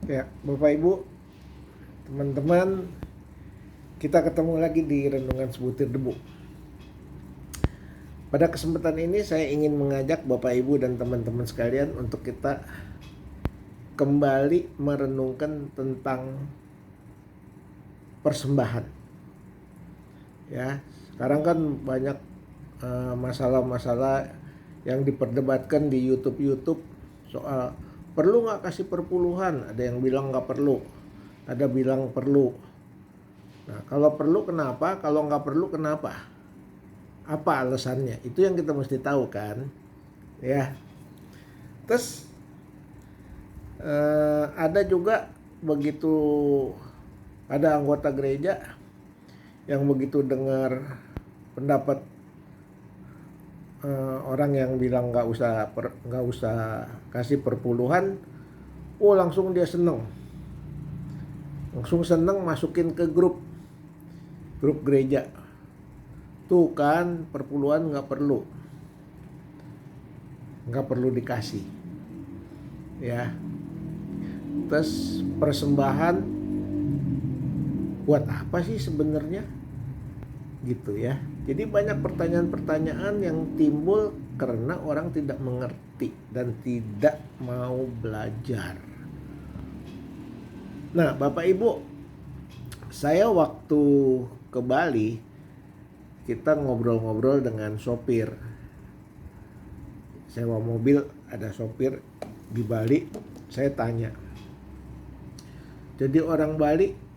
Ya, Bapak Ibu, teman-teman, kita ketemu lagi di Renungan Sebutir Debu. Pada kesempatan ini saya ingin mengajak Bapak Ibu dan teman-teman sekalian untuk kita kembali merenungkan tentang persembahan. Ya, sekarang kan banyak masalah-masalah yang diperdebatkan di YouTube soal perlu nggak kasih perpuluhan. Ada yang bilang nggak perlu, ada bilang perlu. Nah, kalau perlu kenapa? Kalau nggak perlu kenapa? Apa alasannya? Itu yang kita mesti tahu kan, ya. Terus ada juga begitu ada anggota gereja yang begitu dengar pendapat orang yang bilang nggak usah kasih perpuluhan, langsung dia langsung seneng masukin ke grup gereja. Tuh kan perpuluhan nggak perlu dikasih, ya. Terus persembahan buat apa sih sebenarnya, gitu ya. Jadi banyak pertanyaan-pertanyaan yang timbul karena orang tidak mengerti dan tidak mau belajar. Nah, Bapak Ibu, saya waktu ke Bali, kita ngobrol-ngobrol dengan sopir. Sewa mobil, ada sopir di Bali. Saya tanya, jadi orang Bali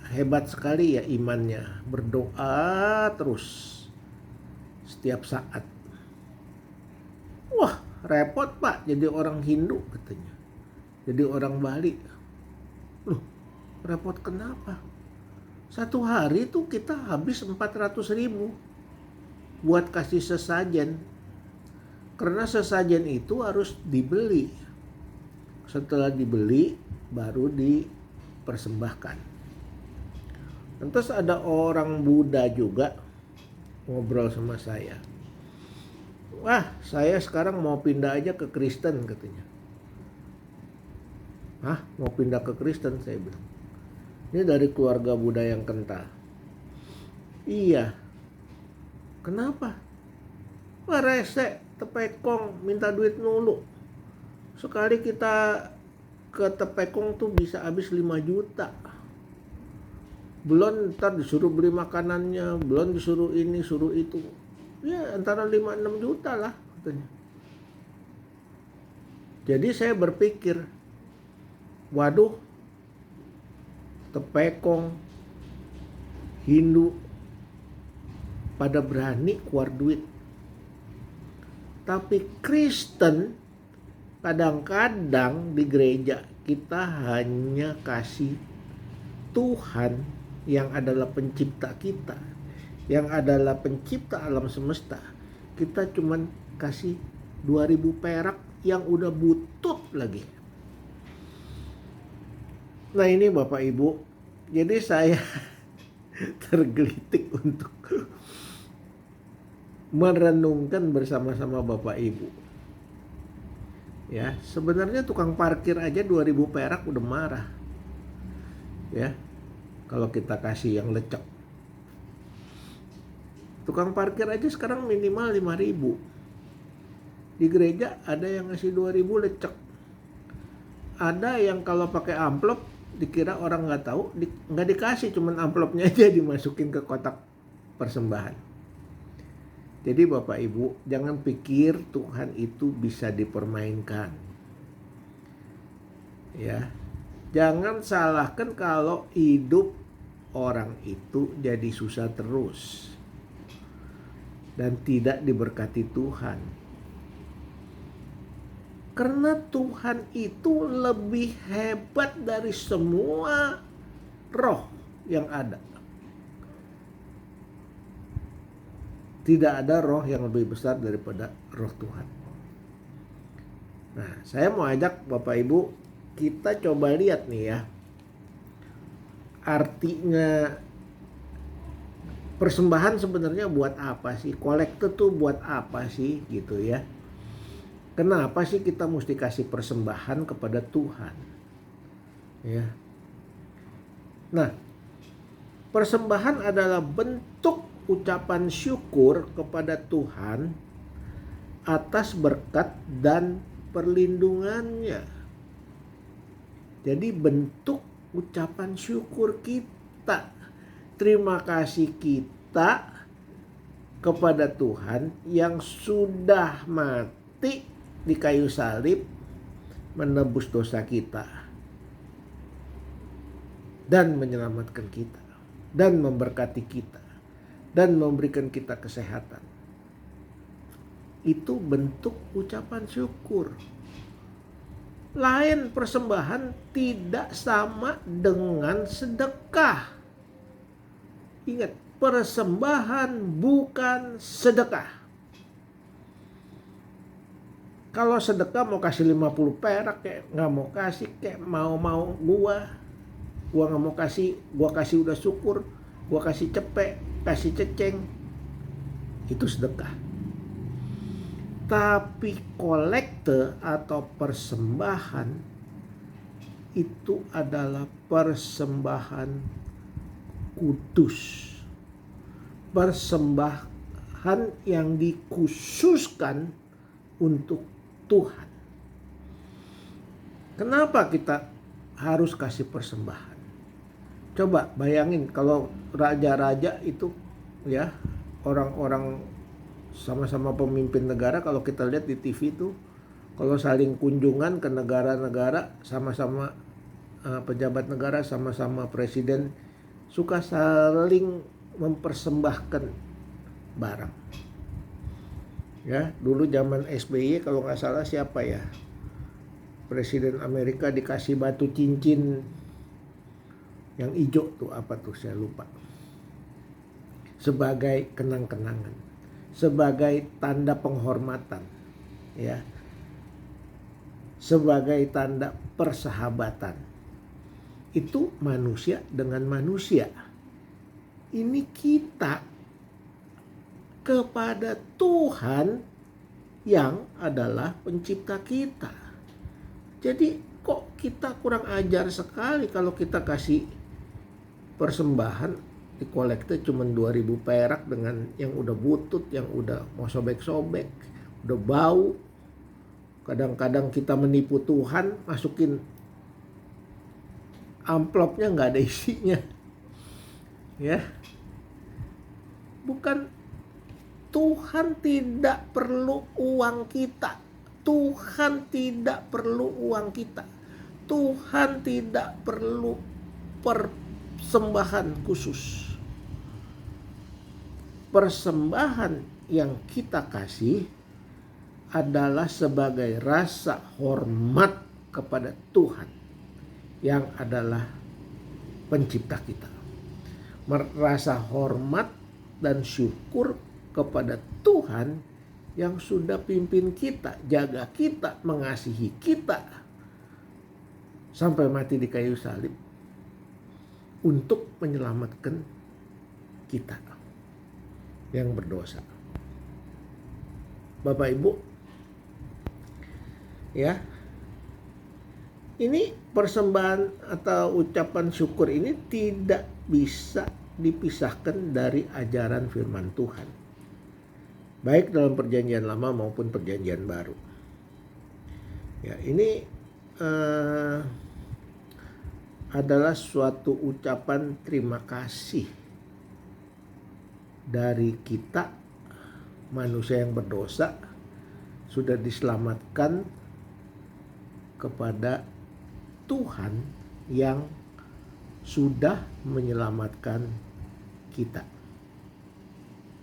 hebat sekali ya imannya, berdoa terus setiap saat. Wah, repot Pak jadi orang Hindu katanya, jadi orang Bali. Loh, repot kenapa? Satu hari tuh kita habis 400.000 buat kasih sesajen. Karena sesajen itu harus dibeli. Setelah dibeli baru dipersembahkan. Terus ada orang Buddha juga ngobrol sama saya. Wah, saya sekarang mau pindah aja ke Kristen katanya. Hah, mau pindah ke Kristen, saya bilang. Ini dari keluarga Buddha yang kental. Iya. Kenapa? Wah, rese, tepekong, minta duit mulu. Sekali kita ke tepekong tuh bisa habis 5 juta. Belum ntar disuruh beli makanannya, belum disuruh ini, suruh itu. Ya antara 5-6 juta lah katanya. Jadi saya berpikir, waduh, tepekong, Hindu pada berani keluar duit. Tapi Kristen kadang-kadang di gereja kita hanya kasih Tuhan yang adalah pencipta kita, yang adalah pencipta alam semesta. Kita cuman kasih 2.000 perak yang udah butut lagi. Nah ini Bapak Ibu, jadi saya tergelitik untuk merenungkan bersama-sama Bapak Ibu. Ya, sebenarnya tukang parkir aja 2.000 perak udah marah. Ya, kalau kita kasih yang lecek. Tukang parkir aja sekarang minimal 5.000. Di gereja ada yang ngasih 2.000 lecek. Ada yang kalau pakai amplop dikira orang nggak tahu, nggak dikasih, cuman amplopnya aja dimasukin ke kotak persembahan. Jadi Bapak Ibu, jangan pikir Tuhan itu bisa dipermainkan. Ya. Jangan salahkan kalau hidup orang itu jadi susah terus dan tidak diberkati Tuhan. Karena Tuhan itu lebih hebat dari semua roh yang ada. Tidak ada roh yang lebih besar daripada roh Tuhan. Nah, saya mau ajak Bapak Ibu, kita coba lihat nih ya, artinya persembahan sebenarnya buat apa sih? Kolekte tuh buat apa sih gitu ya? Kenapa sih kita mesti kasih persembahan kepada Tuhan? Ya. Nah, persembahan adalah bentuk ucapan syukur kepada Tuhan atas berkat dan perlindungannya. Jadi bentuk ucapan syukur kita, terima kasih kita kepada Tuhan yang sudah mati di kayu salib menebus dosa kita dan menyelamatkan kita dan memberkati kita dan memberikan kita kesehatan. Itu bentuk ucapan syukur. Lain persembahan tidak sama dengan sedekah. Ingat, persembahan bukan sedekah. Kalau sedekah mau kasih 50 perak kayak nggak mau kasih, kayak mau gua nggak mau kasih, gua kasih udah syukur, gua kasih cepek, kasih ceceng, itu sedekah. Tapi kolekte atau persembahan itu adalah persembahan kudus, persembahan yang dikhususkan untuk Tuhan. Kenapa kita harus kasih persembahan? Coba bayangin kalau raja-raja itu ya, orang-orang sama-sama pemimpin negara, kalau kita lihat di TV itu, kalau saling kunjungan ke negara-negara, sama-sama pejabat negara, sama-sama presiden, suka saling mempersembahkan barang. Ya, dulu zaman SBY kalau nggak salah siapa ya, presiden Amerika dikasih batu cincin yang hijau tuh, apa tuh saya lupa, sebagai kenang-kenangan, sebagai tanda penghormatan, ya, sebagai tanda persahabatan. Itu manusia dengan manusia. Ini kita kepada Tuhan yang adalah pencipta kita. Jadi kok kita kurang ajar sekali kalau kita kasih persembahan di kolekte cuma 2.000 perak dengan yang udah butut, yang udah mau sobek-sobek, udah bau. Kadang-kadang kita menipu Tuhan, masukin amplopnya nggak ada isinya. Ya. Bukan, Tuhan tidak perlu uang kita. Tuhan tidak perlu uang kita. Tuhan tidak perlu persembahan khusus. Persembahan yang kita kasih adalah sebagai rasa hormat kepada Tuhan yang adalah pencipta kita. Merasa hormat dan syukur kepada Tuhan yang sudah pimpin kita, jaga kita, mengasihi kita sampai mati di kayu salib untuk menyelamatkan kita yang berdosa. Bapak Ibu, ya, ini persembahan atau ucapan syukur ini tidak bisa dipisahkan dari ajaran firman Tuhan, baik dalam perjanjian lama maupun perjanjian baru. Ya, ini adalah suatu ucapan terima kasih dari kita manusia yang berdosa sudah diselamatkan kepada Tuhan yang sudah menyelamatkan kita.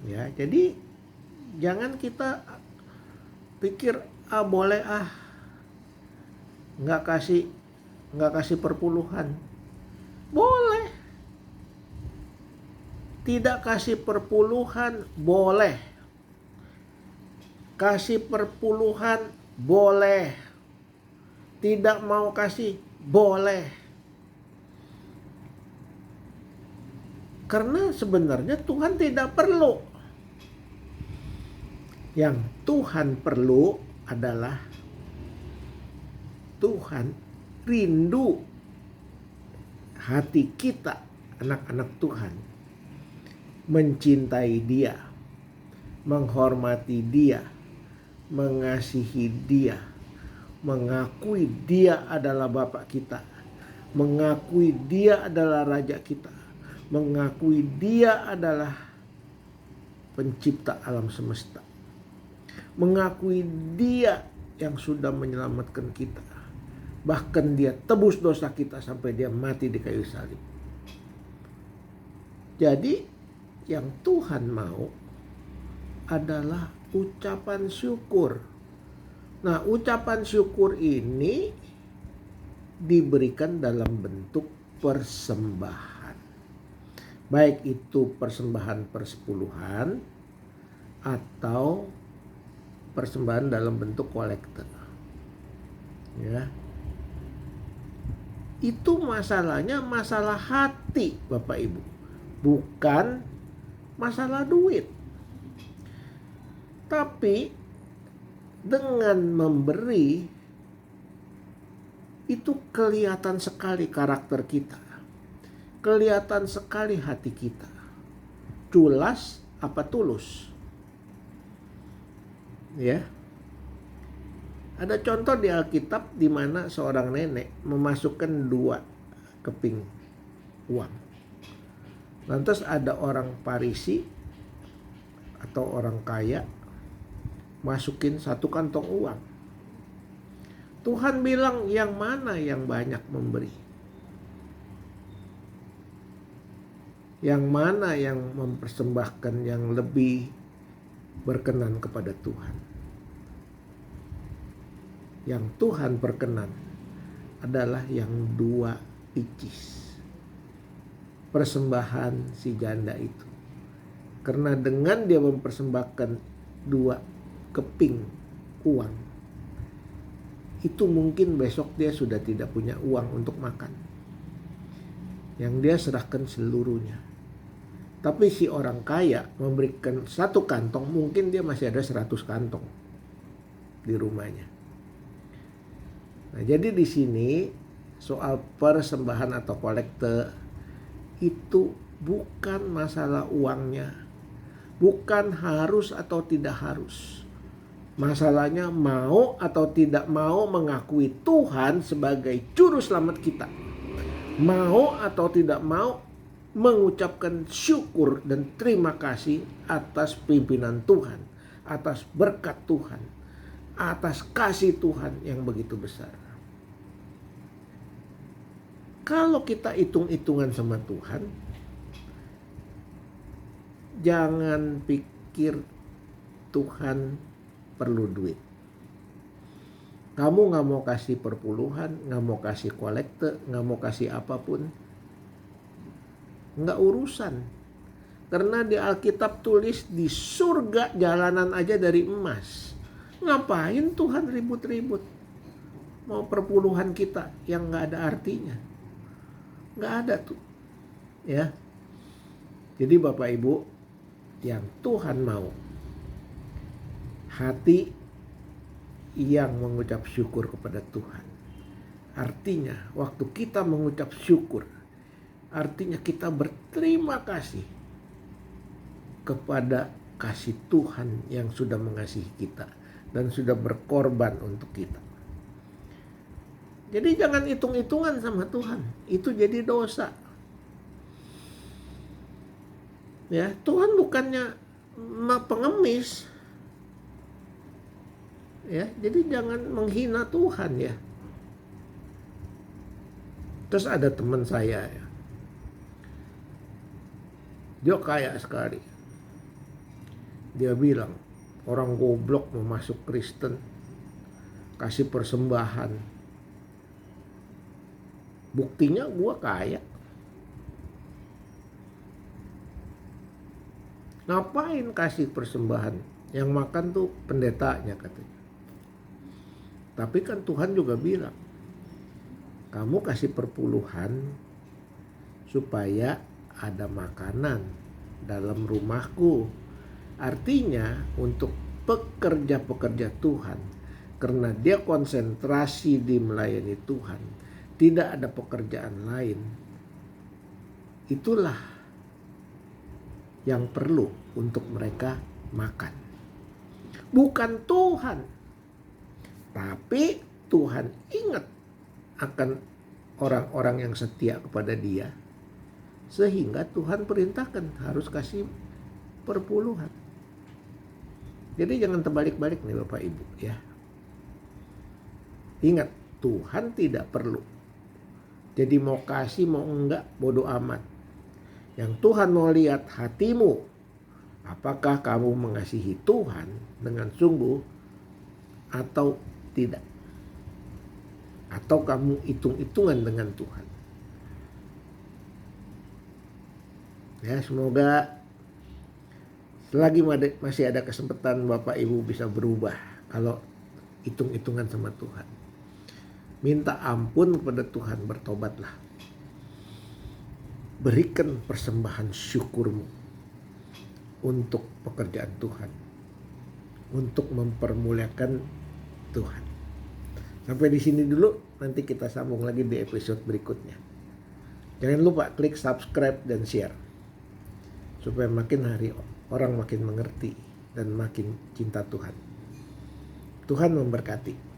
Ya, jadi jangan kita pikir boleh nggak kasih perpuluhan. Boleh. Tidak kasih perpuluhan boleh. Kasih perpuluhan boleh. Tidak mau kasih boleh. Karena sebenarnya Tuhan tidak perlu. Yang Tuhan perlu adalah Tuhan rindu hati kita, anak-anak Tuhan, mencintai Dia, menghormati Dia, mengasihi Dia, mengakui Dia adalah Bapa kita, mengakui Dia adalah Raja kita, mengakui Dia adalah pencipta alam semesta, mengakui Dia yang sudah menyelamatkan kita, bahkan Dia tebus dosa kita sampai Dia mati di kayu salib. Jadi yang Tuhan mau adalah ucapan syukur. Nah, ucapan syukur ini diberikan dalam bentuk persembahan. Baik itu persembahan persepuluhan atau persembahan dalam bentuk kolekte. Ya. Itu masalahnya masalah hati, Bapak Ibu. Bukan masalah duit. Tapi dengan memberi itu kelihatan sekali karakter kita. Kelihatan sekali hati kita. Culas apa tulus? Ya. Ada contoh di Alkitab di mana seorang nenek memasukkan 2 keping uang. Lantas ada orang Farisi atau orang kaya masukin 1 kantong uang. Tuhan bilang yang mana yang banyak memberi? Yang mana yang mempersembahkan yang lebih berkenan kepada Tuhan? Yang Tuhan perkenan adalah yang 2 icis. Persembahan si janda itu. Karena dengan dia mempersembahkan 2 keping uang, itu mungkin besok dia sudah tidak punya uang untuk makan. Yang dia serahkan seluruhnya. Tapi si orang kaya memberikan 1 kantong, mungkin dia masih ada 100 kantong di rumahnya. Nah, jadi di sini soal persembahan atau kolekte itu bukan masalah uangnya, bukan harus atau tidak harus. Masalahnya mau atau tidak mau mengakui Tuhan sebagai juru selamat kita. Mau atau tidak mau mengucapkan syukur dan terima kasih atas pimpinan Tuhan, atas berkat Tuhan, atas kasih Tuhan yang begitu besar. Kalau kita hitung-hitungan sama Tuhan, jangan pikir Tuhan perlu duit. Kamu gak mau kasih perpuluhan, gak mau kasih kolekte, gak mau kasih apapun, gak urusan. Karena di Alkitab tulis di surga jalanan aja dari emas. Ngapain Tuhan ribut-ribut? Mau perpuluhan kita yang gak ada artinya. Gak ada tuh. Ya. Jadi Bapak Ibu, yang Tuhan mau, hati yang mengucap syukur kepada Tuhan. Artinya waktu kita mengucap syukur, artinya kita berterima kasih kepada kasih Tuhan yang sudah mengasihi kita dan sudah berkorban untuk kita. Jadi jangan hitung-hitungan sama Tuhan, itu jadi dosa. Ya, Tuhan bukannya pengemis. Ya, jadi jangan menghina Tuhan ya. Terus ada teman saya ya. Dia kaya sekali. Dia bilang, orang goblok mau masuk Kristen, kasih persembahan. Buktinya gua kaya. Ngapain kasih persembahan? Yang makan tuh pendetanya katanya. Tapi kan Tuhan juga bilang, kamu kasih perpuluhan supaya ada makanan dalam rumahku. Artinya untuk pekerja-pekerja Tuhan, karena dia konsentrasi di melayani Tuhan, tidak ada pekerjaan lain, itulah yang perlu untuk mereka makan. Bukan Tuhan. Tapi Tuhan ingat akan orang-orang yang setia kepada Dia. Sehingga Tuhan perintahkan harus kasih perpuluhan. Jadi jangan terbalik-balik nih Bapak Ibu ya. Ingat, Tuhan tidak perlu. Jadi mau kasih mau enggak bodo amat. Yang Tuhan mau lihat hatimu. Apakah kamu mengasihi Tuhan dengan sungguh atau tidak? Atau kamu hitung-hitungan dengan Tuhan? Ya, semoga selagi masih ada kesempatan Bapak Ibu bisa berubah kalau hitung-hitungan sama Tuhan. Minta ampun kepada Tuhan, bertobatlah. Berikan persembahan syukurmu untuk pekerjaan Tuhan, untuk mempermuliakan Tuhan. Sampai di sini dulu, nanti kita sambung lagi di episode berikutnya. Jangan lupa klik subscribe dan share supaya makin hari orang makin mengerti dan makin cinta Tuhan. Tuhan memberkati.